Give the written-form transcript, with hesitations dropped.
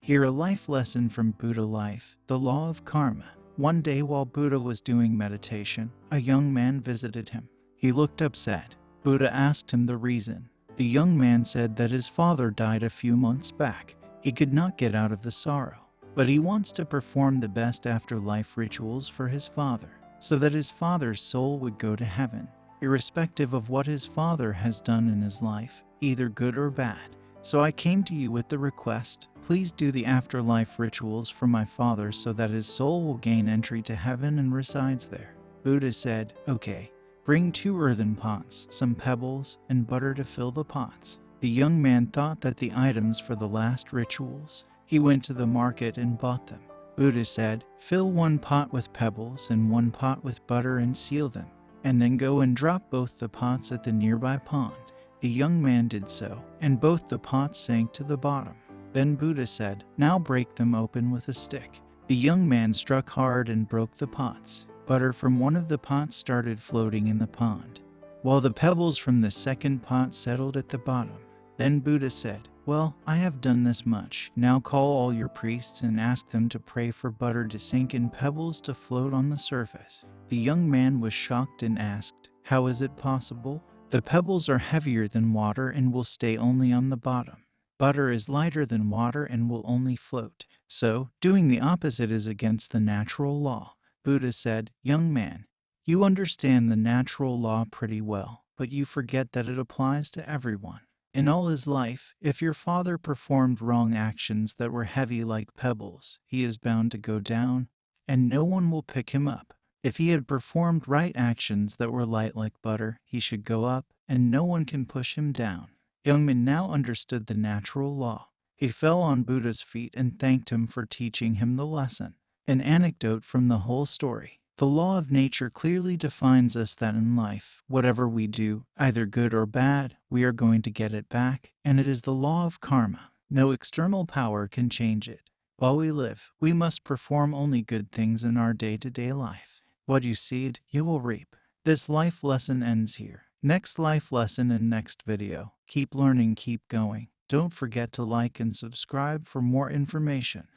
Hear a life lesson from Buddha Life, the law of karma. One day while Buddha was doing meditation, a young man visited him. He looked upset. Buddha asked him the reason. The young man said that his father died a few months back. He could not get out of the sorrow, but he wants to perform the best afterlife rituals for his father, so that his father's soul would go to heaven, irrespective of what his father has done in his life, either good or bad. So I came to you with the request, please do the afterlife rituals for my father so that his soul will gain entry to heaven and resides there. Buddha said, okay, bring 2 earthen pots, some pebbles, and butter to fill the pots. The young man thought that the items for the last rituals. He went to the market and bought them. Buddha said, fill 1 pot with pebbles and 1 pot with butter and seal them, and then go and drop both the pots at the nearby pond. The young man did so, and both the pots sank to the bottom. Then Buddha said, now break them open with a stick. The young man struck hard and broke the pots. Butter from one of the pots started floating in the pond, while the pebbles from the second pot settled at the bottom. Then Buddha said, well, I have done this much. Now call all your priests and ask them to pray for butter to sink and pebbles to float on the surface. The young man was shocked and asked, how is it possible? The pebbles are heavier than water and will stay only on the bottom. Butter is lighter than water and will only float. So, doing the opposite is against the natural law. Buddha said, young man, you understand the natural law pretty well, but you forget that it applies to everyone. In all his life, if your father performed wrong actions that were heavy like pebbles, he is bound to go down, and no one will pick him up. If he had performed right actions that were light like butter, he should go up, and no one can push him down. Youngman now understood the natural law. He fell on Buddha's feet and thanked him for teaching him the lesson. An anecdote from the whole story. The law of nature clearly defines us that in life, whatever we do, either good or bad, we are going to get it back, and it is the law of karma. No external power can change it. While we live, we must perform only good things in our day-to-day life. What you seed, you will reap. This life lesson ends here. Next life lesson in next video. Keep learning, keep going. Don't forget to like and subscribe for more information.